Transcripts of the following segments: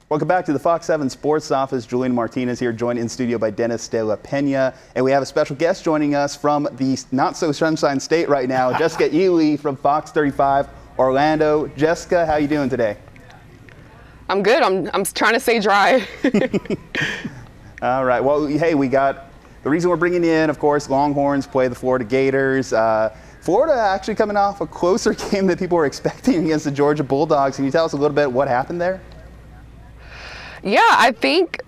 Welcome back to the Fox 7 Sports Office. Julian Martinez here, joined in studio by Dennis De La Pena. And we have a special guest joining us from the not-so-sunshine state right now, Jessica Ely from Fox 35 Orlando. Jessica, how you doing today? I'm good. I'm trying to stay dry. All right. Well, hey, we got the reason we're bringing you in, of course, Longhorns play the Florida Gators. Florida actually coming off a closer game than people were expecting against the Georgia Bulldogs. Can you tell us a little bit what happened there? Yeah, I think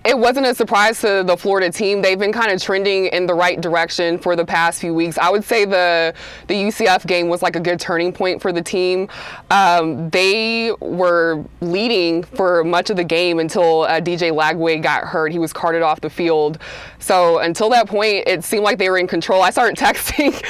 it wasn't a surprise to the Florida team. They've been kind of trending in the right direction for the past few weeks. I would say the UCF game was like a good turning point for the team. They were leading for much of the game until DJ Lagway got hurt. He was carted off the field. So until that point, it seemed like they were in control. I started texting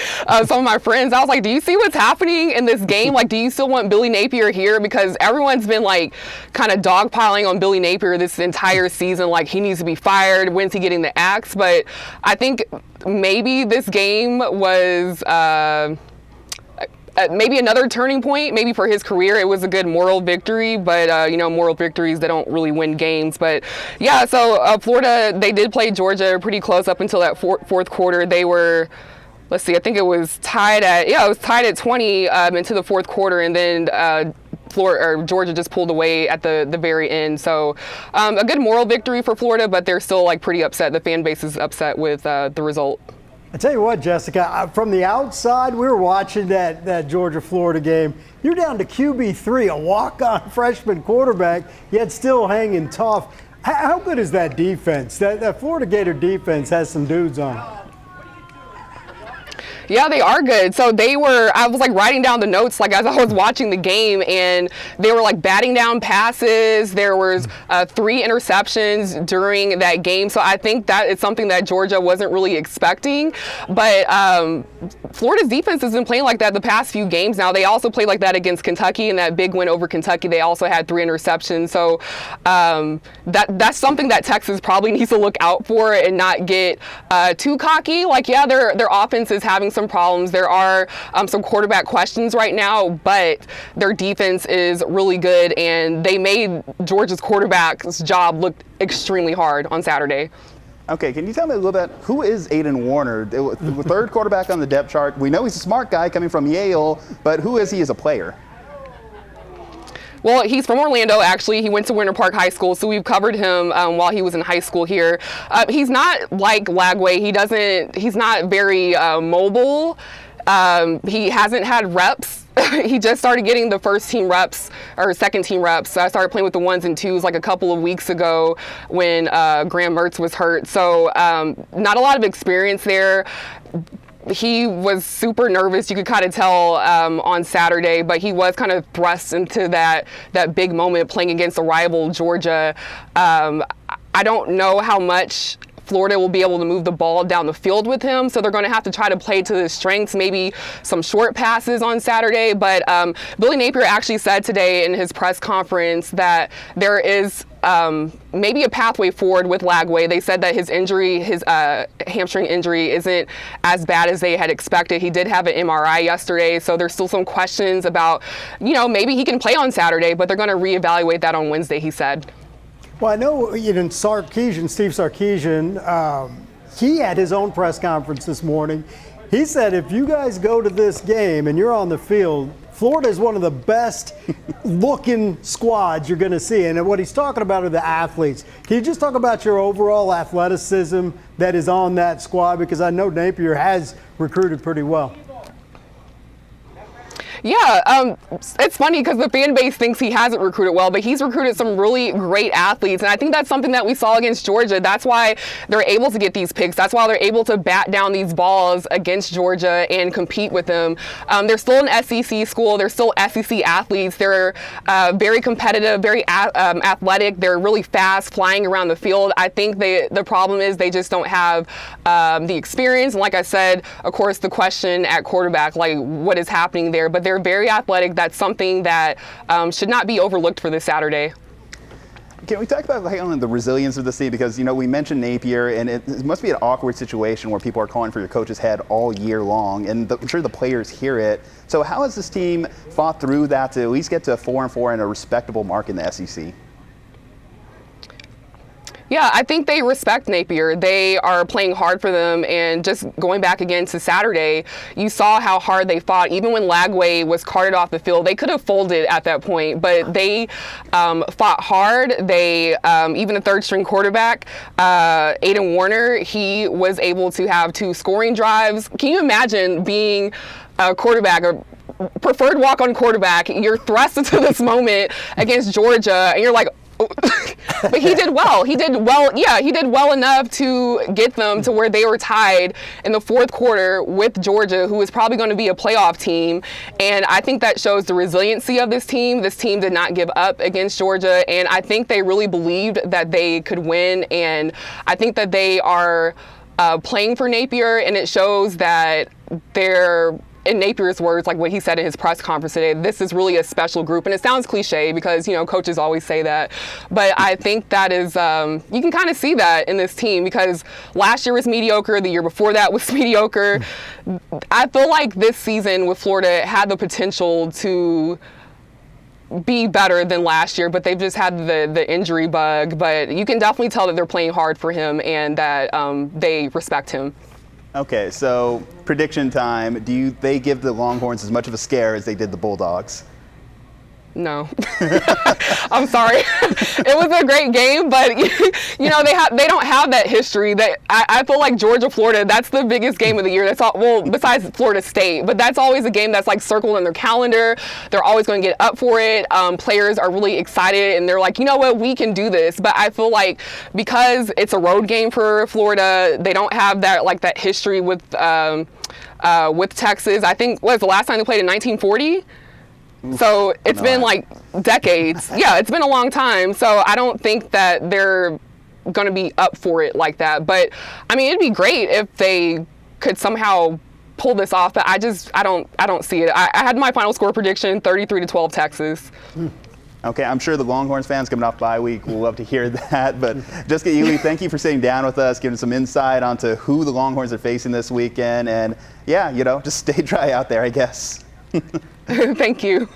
some of my friends. I was like, do you see what's happening in this game? Like, do you still want Billy Napier here? Because everyone's been like kind of dogpiling on Billy Napier this entire season. Like, he needs to be fired. When's he getting the axe? But I think maybe this game was maybe another turning point, maybe for his career. It was a good moral victory, but moral victories, they don't really win games. But yeah, so Florida, they did play Georgia pretty close up until that fourth quarter. They were, let's see, I think it was tied at 20 into the fourth quarter, and then Georgia just pulled away at the very end. So a good moral victory for Florida, but they're still like pretty upset. The fan base is upset with the result. I tell you what, Jessica, from the outside, we were watching that Georgia-Florida game. You're down to QB3, a walk-on freshman quarterback, yet still hanging tough. How good is that defense? That Florida Gator defense has some dudes on it. Yeah, they are good. So I was like writing down the notes like as I was watching the game, and they were like batting down passes. There was 3 interceptions during that game. So I think that is something that Georgia wasn't really expecting. But Florida's defense has been playing like that the past few games now. They also played like that against Kentucky, and that big win over Kentucky, they also had 3 interceptions. So that's something that Texas probably needs to look out for and not get too cocky. Like, yeah, their offense is having some problems. There are some quarterback questions right now, but their defense is really good, and they made Georgia's quarterback's job look extremely hard on Saturday. Okay, can you tell me a little bit, who is Aiden Warner? The 3rd quarterback on the depth chart. We know he's a smart guy coming from Yale, but who is he as a player? Well, he's from Orlando, actually. He went to Winter Park High School, so we've covered him while he was in high school here. He's not like Lagway. He's not very mobile. He hasn't had reps. He just started getting the first team reps or second team reps. So I started playing with the 1s and 2s like a couple of weeks ago when Graham Mertz was hurt. So not a lot of experience there. He was super nervous, you could kind of tell on Saturday, but he was kind of thrust into that big moment playing against a rival Georgia. I don't know how much Florida will be able to move the ball down the field with him, so they're going to have to try to play to his strengths, maybe some short passes on Saturday. But Billy Napier actually said today in his press conference that there is maybe a pathway forward with Lagway. They said that his injury, his hamstring injury, isn't as bad as they had expected. He did have an MRI yesterday, so there's still some questions about, maybe he can play on Saturday, but they're going to reevaluate that on Wednesday, he said. Well, I know Steve Sarkisian, he had his own press conference this morning. He said if you guys go to this game and you're on the field, Florida is one of the best looking squads you're going to see. And what he's talking about are the athletes. Can you just talk about your overall athleticism that is on that squad? Because I know Napier has recruited pretty well. Yeah, it's funny because the fan base thinks he hasn't recruited well, but he's recruited some really great athletes, and I think that's something that we saw against Georgia. That's why they're able to get these picks. That's why they're able to bat down these balls against Georgia and compete with them. They're still an SEC school. They're still SEC athletes. They're very competitive, very athletic. They're really fast, flying around the field. I think the problem is they just don't have the experience. And like I said, of course, the question at quarterback, like what is happening there, but they're very athletic. That's something that should not be overlooked for this Saturday. Can we talk about the resilience of this team? Because, we mentioned Napier, and it must be an awkward situation where people are calling for your coach's head all year long, and I'm sure the players hear it. So how has this team fought through that to at least get to 4-4 and a respectable mark in the SEC? Yeah, I think they respect Napier. They are playing hard for them, and just going back again to Saturday, you saw how hard they fought. Even when Lagway was carted off the field, they could have folded at that point, but they fought hard. They, even the third-string quarterback, Aiden Warner, he was able to have 2 scoring drives. Can you imagine being a quarterback, or preferred walk-on quarterback? You're thrust into this moment against Georgia, and you're like, but he did well. He did well. Yeah, he did well enough to get them to where they were tied in the 4th quarter with Georgia, who is probably going to be a playoff team. And I think that shows the resiliency of this team. This team did not give up against Georgia, and I think they really believed that they could win. And I think that they are playing for Napier, and it shows that they're, in Napier's words, like what he said in his press conference today, this is really a special group. And it sounds cliche because, coaches always say that. But I think that is, you can kind of see that in this team, because last year was mediocre. The year before that was mediocre. I feel like this season with Florida had the potential to be better than last year, but they've just had the injury bug. But you can definitely tell that they're playing hard for him, and that they respect him. Okay, so prediction time. Do they give the Longhorns as much of a scare as they did the Bulldogs? No. I'm sorry. It was a great game, but they don't have that history. I feel like Georgia, Florida, that's the biggest game of the year. That's all, well, besides Florida State, but that's always a game that's like circled in their calendar. They're always going to get up for it. Players are really excited, and they're like, you know what, we can do this. But I feel like because it's a road game for Florida, they don't have that history with Texas. I think, what was the last time they played, in 1940? So it's been like decades. Yeah, it's been a long time. So I don't think that they're going to be up for it like that. But I mean, it'd be great if they could somehow pull this off. But I don't see it. I had my final score prediction, 33-12 Texas. Okay, I'm sure the Longhorns fans coming off bye week will love to hear that. But Jessica Ely, thank you for sitting down with us, giving some insight onto who the Longhorns are facing this weekend. And yeah, just stay dry out there, I guess. Thank you.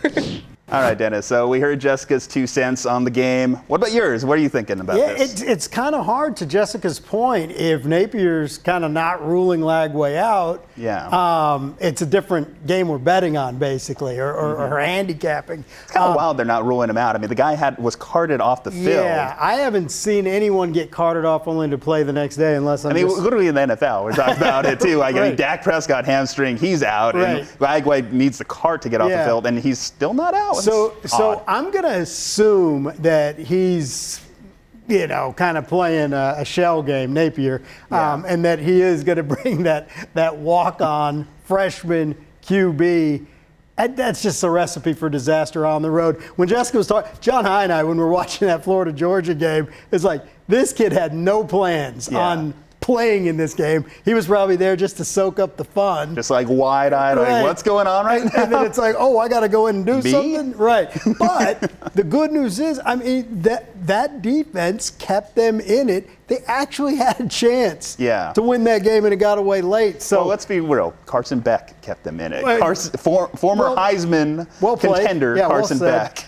All right, Dennis. So we heard Jessica's 2 cents on the game. What about yours? What are you thinking about this? It's kind of hard, to Jessica's point, if Napier's kind of not ruling Lagway out. Yeah. It's a different game we're betting on, basically, or handicapping. It's kind of wild they're not ruling him out. I mean, the guy was carted off the field. Yeah, I haven't seen anyone get carted off only to play the next day, unless literally in the NFL, we're talking about it too. Like, right. I mean, Dak Prescott hamstring, he's out, right. And Lagway needs the cart to get off the field, and he's still not out. So I'm going to assume that he's, kind of playing a shell game, Napier, and that he is going to bring that walk-on freshman QB. And that's just a recipe for disaster on the road. When Jessica was talking, John High and I, when we were watching that Florida-Georgia game, it's like, this kid had no plans on playing in this game. He was probably there just to soak up the fun. Just like wide-eyed, like, what's going on right now? And then it's like, I got to go in and do something. Right. But the good news is, I mean, that defense kept them in it. They actually had a chance to win that game, and it got away late. So let's be real. Carson Beck kept them in it. Former Heisman contender Carson Beck.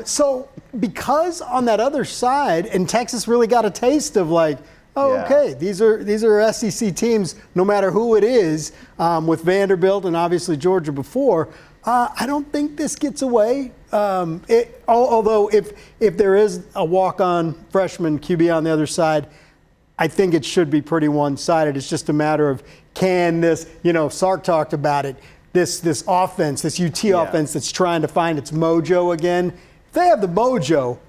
So because on that other side, and Texas really got a taste of like, okay, these are SEC teams, no matter who it is, with Vanderbilt and obviously Georgia before. I don't think this gets away. Although if there is a walk-on freshman QB on the other side, I think it should be pretty one-sided. It's just a matter of, can this, Sark talked about it, this offense, this UT offense that's trying to find its mojo again. If they have the mojo,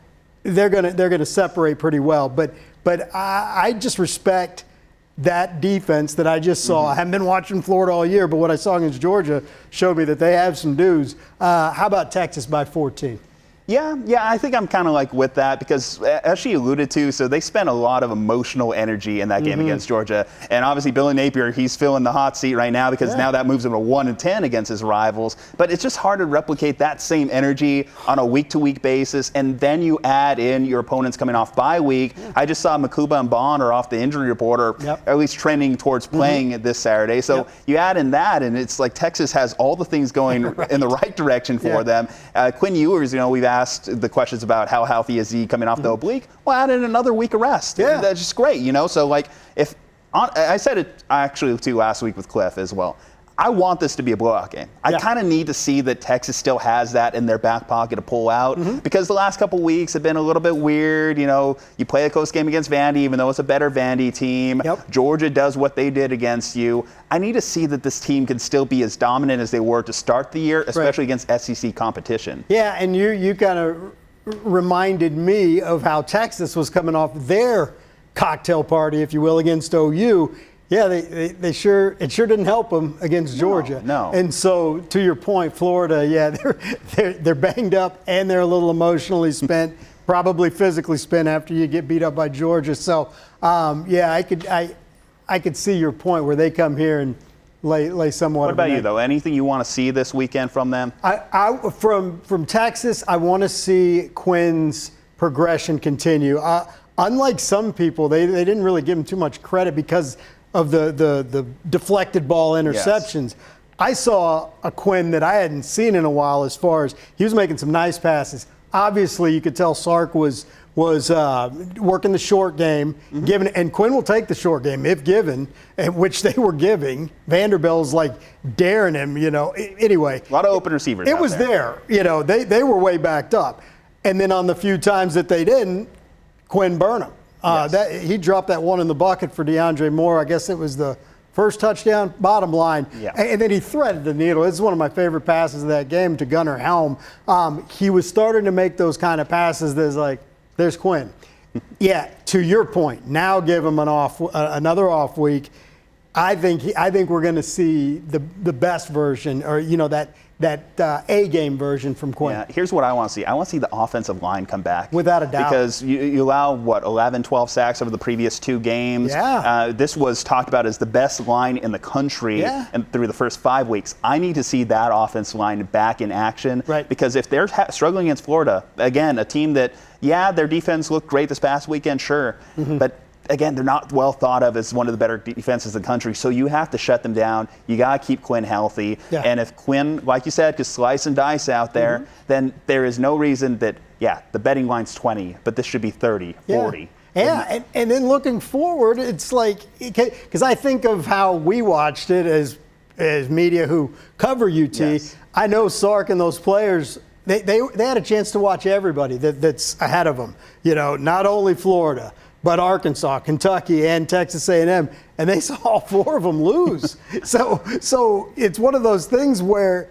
they're gonna separate pretty well. But I just respect that defense that I just saw. I haven't been watching Florida all year, but what I saw against Georgia showed me that they have some dudes. How about Texas by 14? Yeah, I think I'm kind of like with that, because as she alluded to, so they spent a lot of emotional energy in that game against Georgia. And obviously Billy Napier, he's filling the hot seat right now, because now that moves him to 1-10 against his rivals. But it's just hard to replicate that same energy on a week-to-week basis. And then you add in your opponents coming off bye week. I just saw Makuba and Bond are off the injury report, or at least trending towards playing this Saturday. So you add in that, and it's like Texas has all the things going in the right direction for them. Quinn Ewers, we've asked the questions about how healthy is he coming off the oblique. Well, add in another week of rest. Yeah. That's just great, you know? So, like, I said it actually too last week with Cliff as well. I want this to be a blowout game. I kind of need to see that Texas still has that in their back pocket to pull out because the last couple weeks have been a little bit weird. You know, you play a close game against Vandy, even though it's a better Vandy team. Yep. Georgia does what they did against you. I need to see that this team can still be as dominant as they were to start the year, especially against SEC competition. Yeah, and you kind of reminded me of how Texas was coming off their cocktail party, if you will, against OU. Yeah, it sure didn't help them against Georgia. No. And so, to your point, Florida, yeah, they're banged up and they're a little emotionally spent, probably physically spent after you get beat up by Georgia. So, yeah, I could see your point where they come here and lay somewhat. What about you though? Anything you want to see this weekend from them? From Texas, I want to see Quinn's progression continue. Unlike some people, they didn't really give him too much credit because of the deflected ball interceptions. Yes. I saw a Quinn that I hadn't seen in a while as far as he was making some nice passes. Obviously, you could tell Sark was working the short game, giving, and Quinn will take the short game if given, which they were giving. Vanderbilt's like daring him, you know. Anyway, a lot of open receivers. It was there, you know. They were way backed up, and then on the few times that they didn't, Quinn burned him. He dropped that one in the bucket for DeAndre Moore. I guess it was the first touchdown, bottom line. Yeah. And then he threaded the needle. It's one of my favorite passes of that game to Gunnar Helm. He was starting to make those kind of passes that's like, there's Quinn. Yeah, to your point, now give him another off week. I think we're going to see the best version, or you know, that A-game version from Quinn. Yeah, here's what I want to see. I want to see the offensive line come back. Without a doubt. Because you allow, 11, 12 sacks over the previous 2 games. Yeah. This was talked about as the best line in the country and through the first 5 weeks. I need to see that offensive line back in action. Right. Because if they're struggling against Florida, again, a team that, their defense looked great this past weekend, sure. But again, they're not well thought of as one of the better defenses in the country, so you have to shut them down. You got to keep Quinn healthy. Yeah. And if Quinn, like you said, could slice and dice out there, then there is no reason that, the betting line's 20, but this should be 30, 40. Yeah, and then looking forward, it's like, because I think of how we watched it as media who cover UT. Yes. I know Sark and those players, they had a chance to watch everybody that's ahead of them. You know, not only Florida, but Arkansas, Kentucky, and Texas A&M, and they saw all 4 of them lose. So it's one of those things where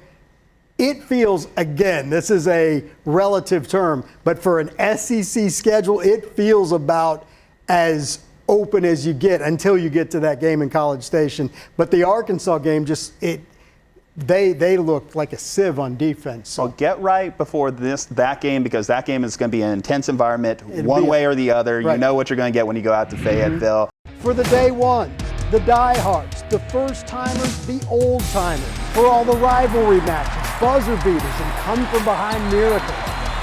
it feels, again, this is a relative term, but for an SEC schedule, it feels about as open as you get until you get to that game in College Station. But the Arkansas game they looked like a sieve on defense. So get right before that game, because that game is going to be an intense environment, one way or the other. Right. You know what you're going to get when you go out to Fayetteville. For the day ones, the diehards, the first-timers, the old-timers, for all the rivalry matches, buzzer beaters, and come-from-behind miracles.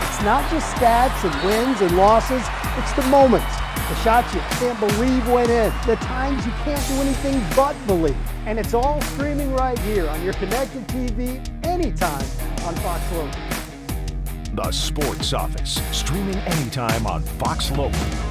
It's not just stats and wins and losses, it's the moments. The shots you can't believe went in. The times you can't do anything but believe. And it's all streaming right here on your connected TV anytime on Fox Local. The Sports Office, streaming anytime on Fox Local.